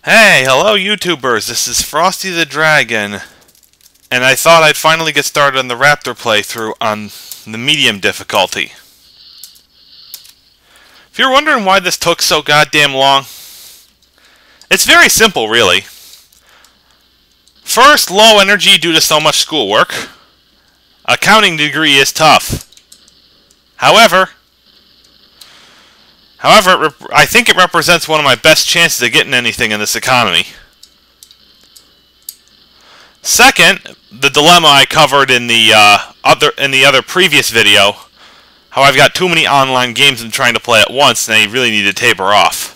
Hey, hello YouTubers, this is Frosty the Dragon, and I thought I'd finally get started on the Raptor playthrough on the medium difficulty. If you're wondering why this took so goddamn long, it's very simple really. First, low energy due to so much schoolwork. A counting degree is tough. However, I think it represents one of my best chances of getting anything in this economy. Second, the dilemma I covered in the other previous video, how I've got too many online games I'm trying to play at once and I really need to taper off.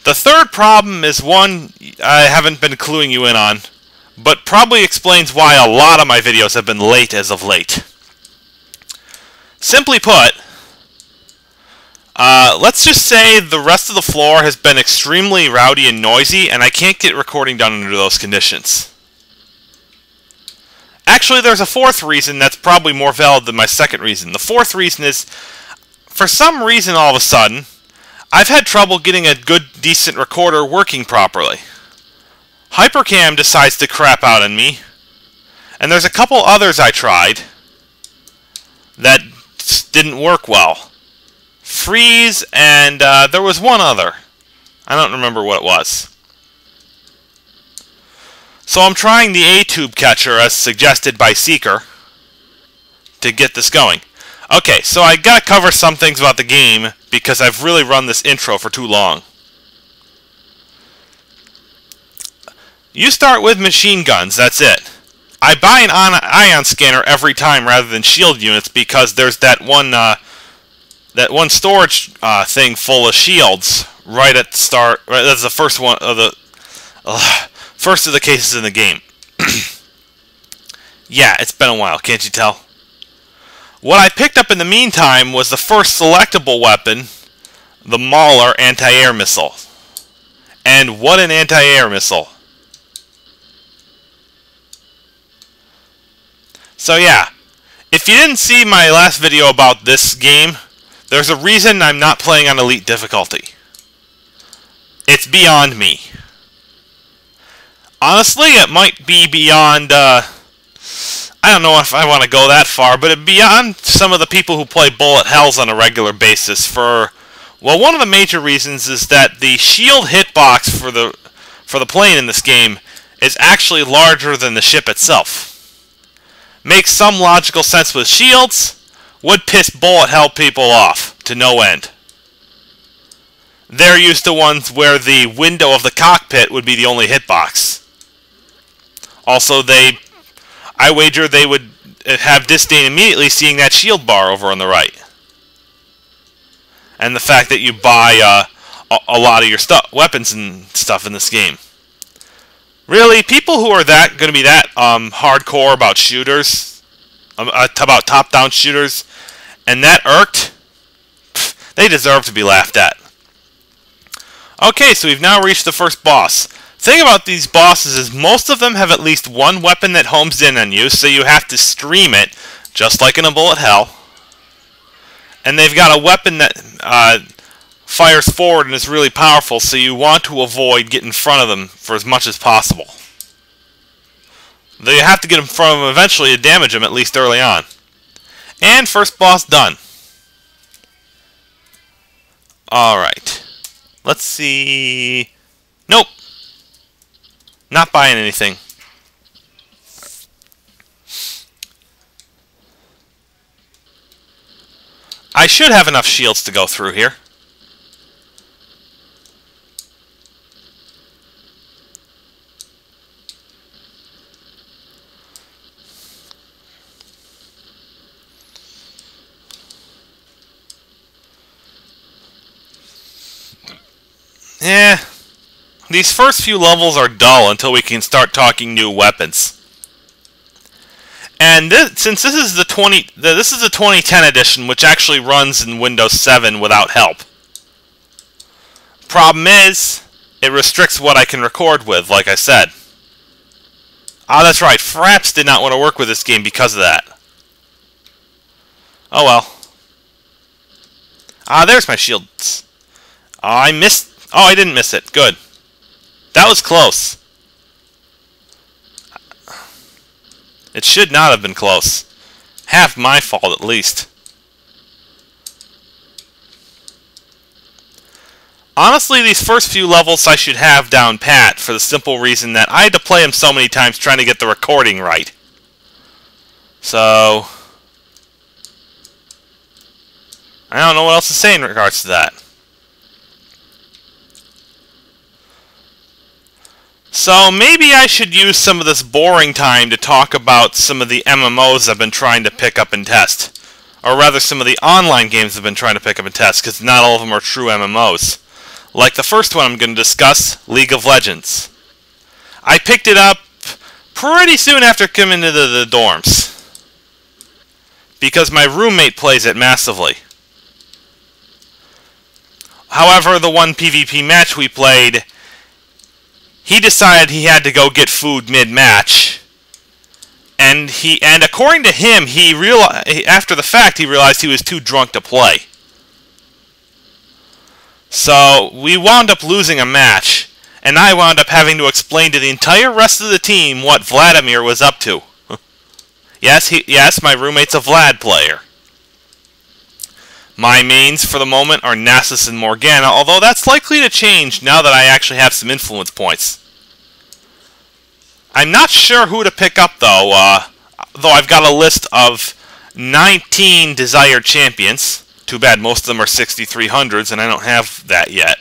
The third problem is one I haven't been cluing you in on, but probably explains why a lot of my videos have been late as of late. Simply put, let's just say the rest of the floor has been extremely rowdy and noisy, and I can't get recording done under those conditions. Actually, there's a fourth reason that's probably more valid than my second reason. The fourth reason is, for some reason all of a sudden, I've had trouble getting a good, decent recorder working properly. Hypercam decides to crap out on me, and there's a couple others I tried that didn't work well. Freeze, and there was one other. I don't remember what it was. So I'm trying the A-tube catcher as suggested by Seeker to get this going. Okay, so I gotta cover some things about the game because I've really run this intro for too long. You start with machine guns, that's it. I buy an ion scanner every time rather than shield units because there's that one storage thing full of shields right at the start. Right, that's the first one of the first of the cases in the game. Yeah, it's been a while, can't you tell? What I picked up in the meantime was the first selectable weapon, the Mauler anti-air missile. And what an anti-air missile. So yeah, if you didn't see my last video about this game, there's a reason I'm not playing on Elite difficulty. It's beyond me. Honestly, it might be beyond, I don't know if I want to go that far, but it's beyond some of the people who play bullet hells on a regular basis for, well, one of the major reasons is that the shield hitbox for the plane in this game is actually larger than the ship itself. Makes some logical sense with shields, would piss bullet hell people off to no end. They're used to ones where the window of the cockpit would be the only hitbox. Also, I wager they would have disdain immediately seeing that shield bar over on the right. And the fact that you buy a lot of your weapons and stuff in this game. Really, people who are going to be that hardcore about shooters, about top-down shooters, and that irked, they deserve to be laughed at. Okay, so we've now reached the first boss. Thing about these bosses is most of them have at least one weapon that homes in on you, so you have to stream it, just like in a bullet hell. And they've got a weapon that fires forward and is really powerful, so you want to avoid getting in front of them for as much as possible. Though you have to get in front of them eventually to damage them, at least early on. And first boss done. Alright. Let's see... Nope. Not buying anything. I should have enough shields to go through here. Yeah, these first few levels are dull until we can start talking new weapons. And since this is the 2010 edition, which actually runs in Windows 7 without help. Problem is, it restricts what I can record with, like I said. Ah, that's right, Fraps did not want to work with this game because of that. Oh well. Ah, there's my shields. Oh, I missed... Oh, I didn't miss it. Good. That was close. It should not have been close. Half my fault, at least. Honestly, these first few levels I should have down pat, for the simple reason that I had to play them so many times trying to get the recording right. So, I don't know what else to say in regards to that. So maybe I should use some of this boring time to talk about some of the MMOs I've been trying to pick up and test. Or rather, some of the online games I've been trying to pick up and test, because not all of them are true MMOs. Like the first one I'm going to discuss, League of Legends. I picked it up pretty soon after coming into the dorms, because my roommate plays it massively. However, the one PvP match we played, he decided he had to go get food mid-match, and according to him, after the fact, he realized he was too drunk to play. So, we wound up losing a match, and I wound up having to explain to the entire rest of the team what Vladimir was up to. Yes, my roommate's a Vlad player. My mains for the moment are Nasus and Morgana, although that's likely to change now that I actually have some influence points. I'm not sure who to pick up, though I've got a list of 19 desired champions. Too bad most of them are 6300s, and I don't have that yet.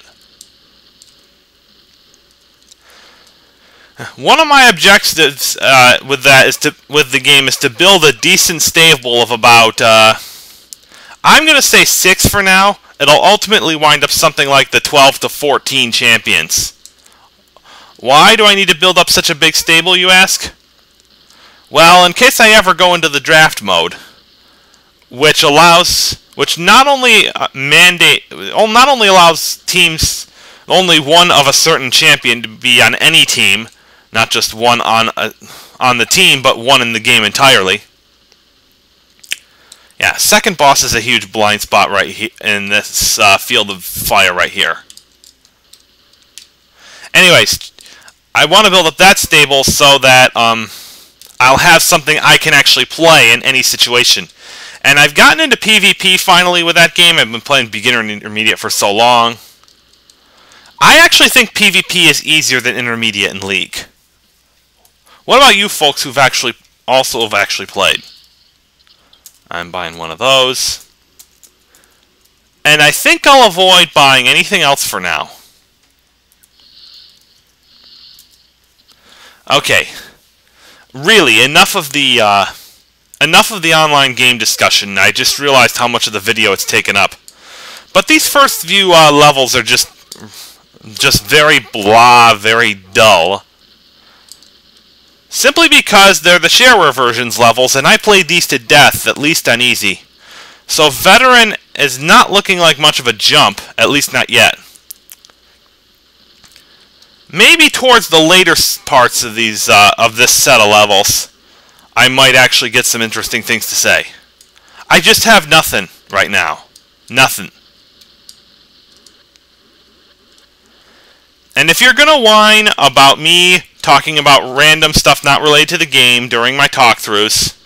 One of my objectives with the game is to build a decent stable of about, I'm going to say 6 for now. It'll ultimately wind up something like the 12 to 14 champions. Why do I need to build up such a big stable, you ask? Well, in case I ever go into the draft mode, which not only allows teams only one of a certain champion to be on any team, not just one on the team, but one in the game entirely. Yeah, second boss is a huge blind spot right here in this field of fire right here. Anyways, I want to build up that stable so that I'll have something I can actually play in any situation. And I've gotten into PvP finally with that game. I've been playing beginner and intermediate for so long. I actually think PvP is easier than intermediate in League. What about you folks who've actually played? I'm buying one of those. And I think I'll avoid buying anything else for now. Okay. Really, enough of the online game discussion. I just realized how much of the video it's taken up. But these first few levels are just very blah, very dull. Simply because they're the shareware versions levels, and I played these to death, at least on easy. So veteran is not looking like much of a jump, at least not yet. Maybe towards the later parts of this set of levels, I might actually get some interesting things to say. I just have nothing right now. Nothing. And if you're going to whine about me talking about random stuff not related to the game during my talkthroughs,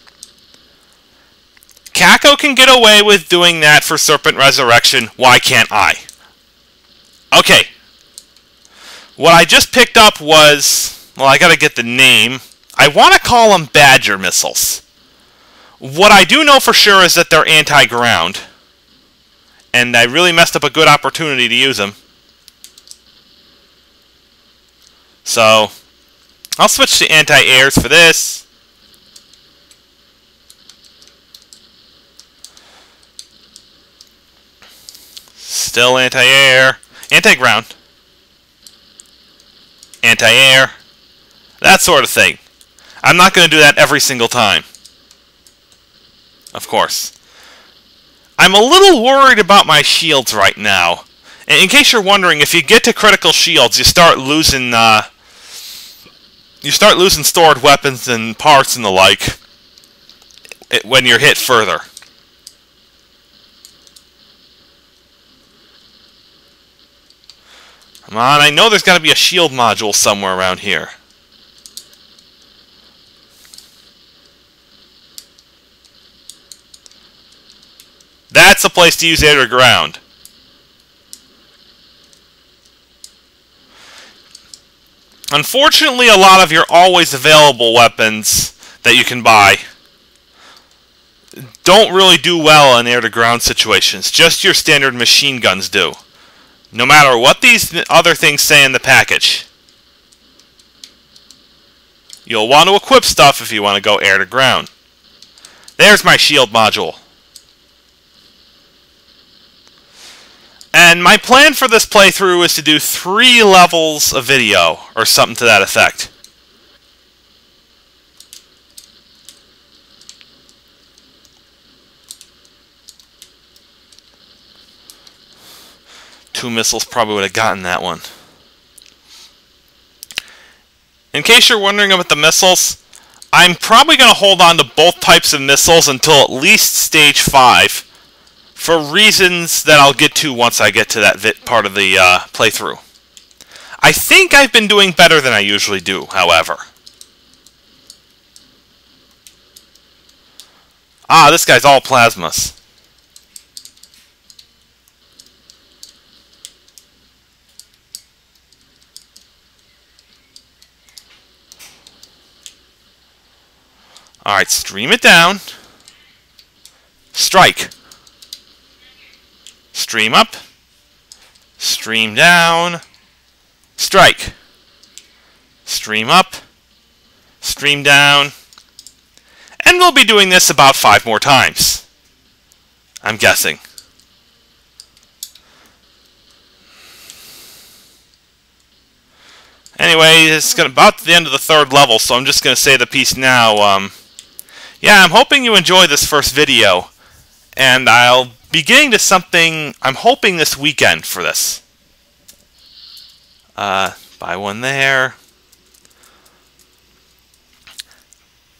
Kako can get away with doing that for Serpent Resurrection. Why can't I? Okay. What I just picked up was, well, I gotta get the name. I want to call them Badger missiles. What I do know for sure is that they're anti-ground. And I really messed up a good opportunity to use them. So, I'll switch to anti-airs for this. Still anti-air. Anti-ground. Anti-air. That sort of thing. I'm not going to do that every single time. Of course. I'm a little worried about my shields right now. And in case you're wondering, if you get to critical shields, you start losing stored weapons and parts and the like when you're hit further. Come on, I know there's got to be a shield module somewhere around here. That's the place to use air to ground. Unfortunately, a lot of your always available weapons that you can buy don't really do well in air-to-ground situations. Just your standard machine guns do. No matter what these other things say in the package. You'll want to equip stuff if you want to go air-to-ground. There's my shield module. And my plan for this playthrough is to do 3 levels of video, or something to that effect. Two missiles probably would have gotten that one. In case you're wondering about the missiles, I'm probably going to hold on to both types of missiles until at least stage 5, for reasons that I'll get to once I get to that part of the playthrough. I think I've been doing better than I usually do, however. Ah, this guy's all plasmas. Alright, stream it down. Strike. Stream up. Stream down. Strike. Stream up. Stream down. And we'll be doing this about 5 more times. I'm guessing. Anyway, it's about the end of the 3rd level, so I'm just going to say the piece now. Yeah, I'm hoping you enjoy this first video, and I'll be getting to something I'm hoping this weekend for this. Buy one there.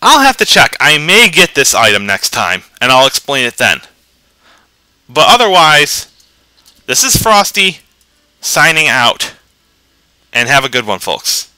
I'll have to check. I may get this item next time, and I'll explain it then. But otherwise, this is Frosty, signing out, and have a good one, folks.